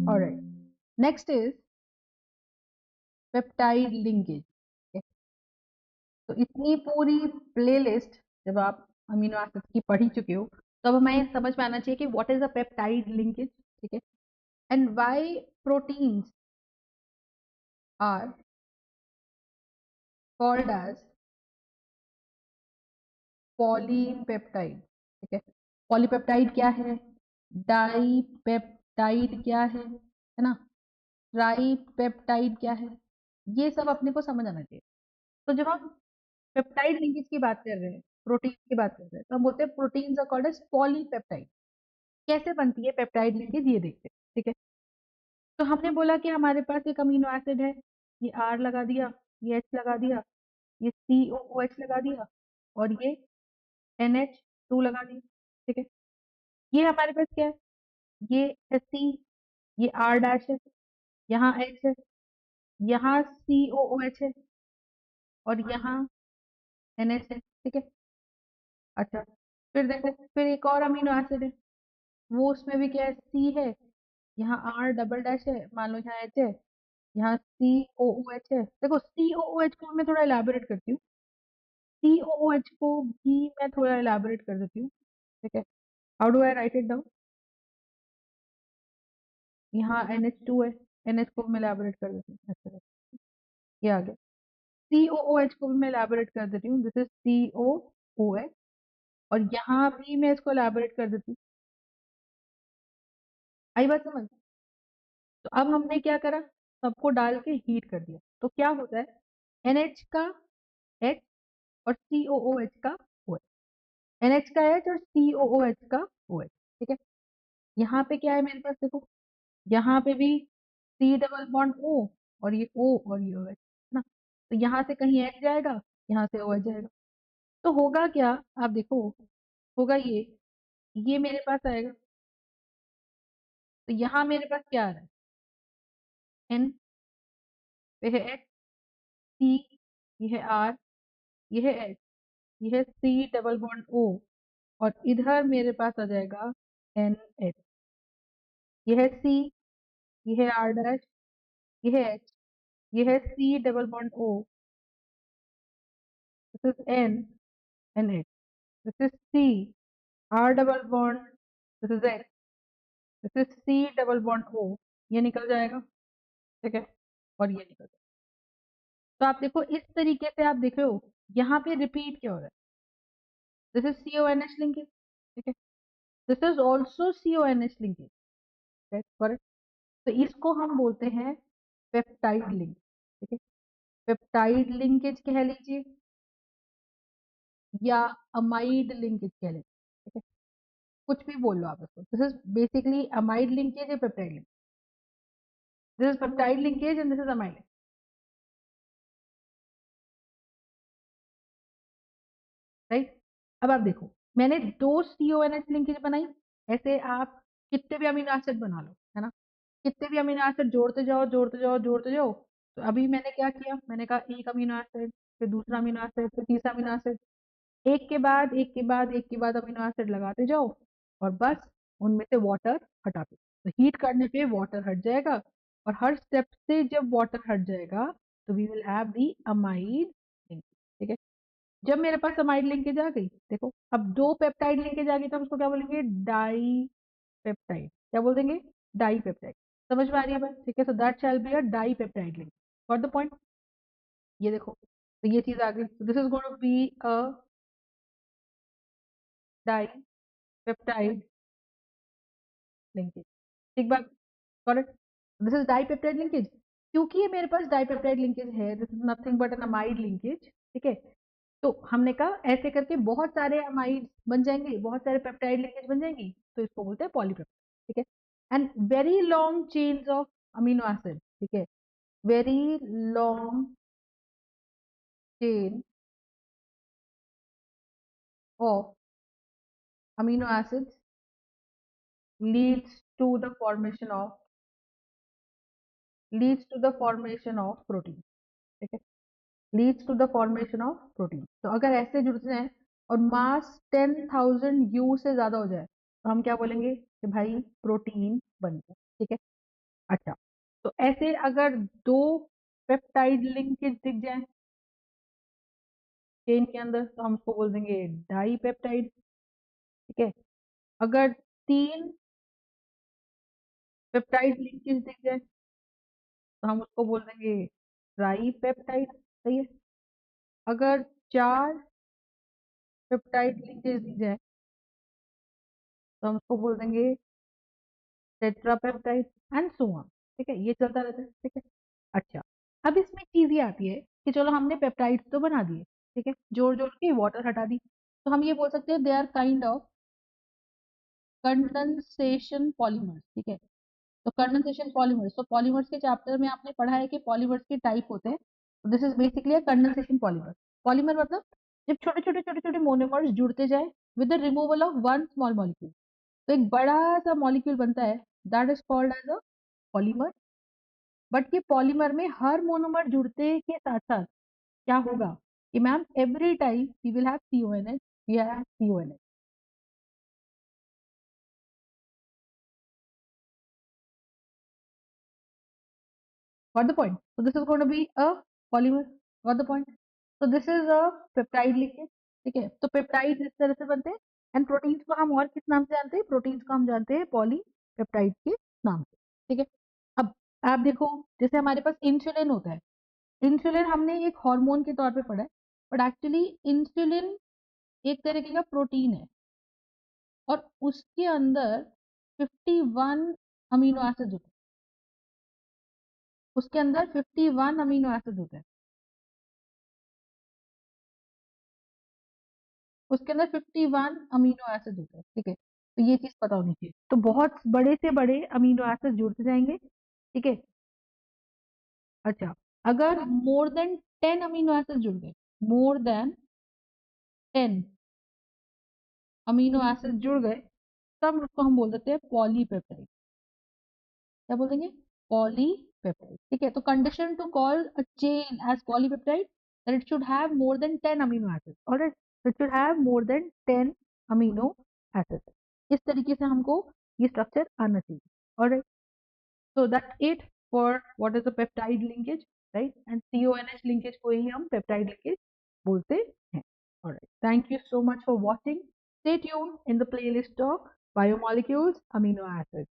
Alright, next is peptide linkage. तो इतनी पूरी प्लेलिस्ट जब आप अमीनो एसिड्स की पढ़ ही चुके हो तो अब हमें समझ में आना चाहिए कि what is a peptide linkage, ठीक है, and why proteins are called as polypeptide. ठीक है, पॉलीपेप्टाइड क्या है, डाईपेप्टाइड क्या है ना, ट्राईपेप्टाइड क्या है, ये सब अपने को समझ आना चाहिए। तो जब हम पेप्टाइड लिंकेज की बात कर रहे हैं, प्रोटीन की बात कर रहे हैं, तो हम बोलते हैं proteins are called as polypeptide. कैसे बनती है पेप्टाइड लिंकेज ये देखते हैं, ठीक है। तो हमने बोला कि हमारे पास एक अमीनो एसिड है, ये आर लगा दिया, ये एच लगा दिया, ये सी ओ एच लगा दिया, और ये NH2 लगा दिया, ठीक है। ये हमारे पास क्या है, ये है सी, ये आर डैश है, यहाँ एच है, यहाँ COOH है, और यहाँ NH है, ठीक है। अच्छा, फिर देखो, फिर एक और अमीनो एसिड है, वो उसमें भी क्या है, सी है, यहाँ आर डबल डैश है, मान लो यहाँ एच है, यहाँ COOH है। देखो COOH को मैं थोड़ा इलाबोरेट करती हूँ, COOH को भी मैं थोड़ा इलाबोरेट कर देती हूँ, ठीक है। How do I right it down, यहाँ NH2 है, NH को भी मैं इलाबोरेट कर देती हूँ इस तरह, ये आ गया। COOH को भी मैं इलाबोरेट कर देती हूँ, दिस इज COOH, और यहाँ भी मैं इसको इलाबोरेट कर देती हूँ। आई बात समझ। तो अब हमने क्या करा, सबको डाल के हीट कर दिया, तो क्या होता है, NH का H और COOH का OH, NH का H और COOH का OH, ठीक है। यहाँ पे क्या है मेरे पास, देखो यहाँ पे भी C डबल बॉन्ड O, और ये O और ये OH, है ना। तो यहाँ से कहीं H जाएगा, यहाँ से OH जाएगा, तो होगा क्या, आप देखो, होगा ये मेरे पास आएगा, तो यहाँ मेरे पास क्या आ रहा है, N, ये है H, C, ये है R, ये है H, ये है C डबल बॉन्ड O, और इधर मेरे पास आ जाएगा NH, ये है C, ये है R डैश, ये है H, ये है C double bond O, this is N and H, this is C, R double bond, this is H, this is C double bond O, ये निकल जाएगा, ठीक है, और ये निकल जाएगा। तो आप देखो इस तरीके से आप देख रहे हो, यहाँ पे रिपीट क्या हो रहा है, दिस इज CONH लिंकेज, ठीक है, this is also CONH linkage, correct. तो इसको हम बोलते हैं पेप्टाइड लिंक, ठीक है, पेप्टाइड लिंकेज कह लीजिए या अमाइड लिंकेज कह लीजिए, ठीक है, कुछ भी बोल लो आप इसको, this is basically amide linkage या peptide link, this is peptide linkage and this is amide, right. अब आप देखो, मैंने दो CONH लिंकेज बनाई, ऐसे आप कितने भी अमीनो एसिड बना लो, है ना, कितने भी अमीनो एसिड जोड़ते जाओ जोड़ते जाओ जोड़ते जाओ। तो अभी मैंने क्या किया, मैंने कहा एक अमीनो एसिड, फिर दूसरा अमीनो एसिड, फिर तीसरा अमीनो एसिड, एक के बाद एक के बाद एक के बाद अमीनो एसिड लगाते जाओ, और बस उनमें से वाटर हटाते, तो हीट करने पे वाटर हट जाएगा, और हर स्टेप से जब वाटर हट जाएगा तो we will have the amide linkage, ठीक है। जब मेरे पास अमाइड लिंकेज आ गई, देखो अब दो पेप्टाइड लिंकेज आ गई, तो हम उसको क्या बोलेंगे, डाई पेप्टाइड, क्या बोल देंगे, डाई पेप्टाइड। समझ में आ रही है बात, ठीक है। So that shall be a dipeptide link, got the point. ये देखो, तो ये चीज आ गई, this is going to be a dipeptide linkage, ठीक बात, correct. This is dipeptide linkage, क्योंकि ये मेरे पास डाई पेप्टाइड लिंकेज है, this is nothing but an amide linkage, ठीक है। तो हमने कहा ऐसे करके बहुत सारे अमाइड बन जाएंगे, बहुत सारे पेप्टाइड लिंकेज बन जाएंगी, तो इसको बोलते हैं पॉलीपेप्टाइड, ठीक है। And very long chains of amino acid, ठीक है, very long chain of amino acids leads to the formation of leads to the formation of protein, ठीक है, leads to the formation of protein. तो अगर ऐसे जुड़ते हैं और मास 10,000 U से ज्यादा हो जाए, तो हम क्या बोलेंगे कि भाई प्रोटीन बन गया, ठीक है। ऐसे अगर दो पेप्टाइड लिंकेज दिख जाए चेन के अंदर तो हम उसको बोल देंगे डाई पेप्टाइड। ठीक है, अगर तीन पेप्टाइड लिंकेज दिख जाए तो हम उसको बोल देंगे ट्राई पेप्टाइड। सही है, अगर चार पेप्टाइड लिंकेज दिख जाए तो हम उसको बोल देंगे टेट्रापेप्टाइड एंड सो ऑन। ठीक है, ये चलता रहता है। ठीक है, अच्छा, अब इसमें चीज ये आती है कि चलो हमने पेप्टाइड्स तो बना दिए, ठीक है, जोड़ जोड़ के वाटर हटा दी, तो हम ये बोल सकते हैं they are kind of condensation polymers. ठीक है, तो कंडेंसेशन पॉलीमर्स, तो पॉलीमर्स के चैप्टर में आपने पढ़ा है कि पॉलीमर्स के टाइप होते हैं। This is basically a condensation polymer. Polymer मतलब जब छोटे छोटे छोटे छोटे मोनोमर्स जुड़ते जाए with the removal of one small molecule, तो एक बड़ा सा मॉलिक्यूल बनता है, that is called as a polymer. But ये पॉलीमर में हर मोनोमर जुड़ते के साथ साथ क्या होगा कि ma'am every time we will have CONH, we have CONH। Got the point? So this is going to be a polymer. Got the point? So this is a peptide linkage. ठीक है, तो पेप्टाइड इस तरह से बनते हैं। And proteins को हम और किस नाम से जानते हैं? प्रोटीन्स को हम जानते हैं पॉलीपेप्टाइड के नाम से। ठीक है, अब आप देखो, जैसे हमारे पास इंसुलिन होता है, इंसुलिन हमने एक हार्मोन के तौर पे पढ़ा है, बट एक्चुअली इंसुलिन एक तरीके का प्रोटीन है और उसके अंदर 51 अमीनो एसिड होते हैं। उसके अंदर 51 अमीनो एसिड होते हैं। उसके अंदर 51 अमीनो एसिड होते हैं। ठीक है, तो ये चीज पता होनी चाहिए। तो बहुत बड़े से बड़े अमीनो एसिड जुड़ते जाएंगे। ठीक है, अच्छा, अगर मोर देन 10 अमीनो एसिड जुड़ गए, मोर देन 10 अमीनो एसिड जुड़ गए, तब उसको हम बोल देते हैं पॉलीपेप्टाइड। क्या बोल देंगे? पॉलीपेप्टाइड। ठीक है, तो condition to call a chain as polypeptide that it should have more than 10 amino acids, all right, so it should have more than 10 amino acids। इस तरीके से हमको ये स्ट्रक्चर आना चाहिए। all right, so that's it for what is the peptide linkage, right, and CONH linkage को ही हम peptide linkage बोलते हैं। all right, thank you so much for watching, stay tuned in the playlist of biomolecules amino acids।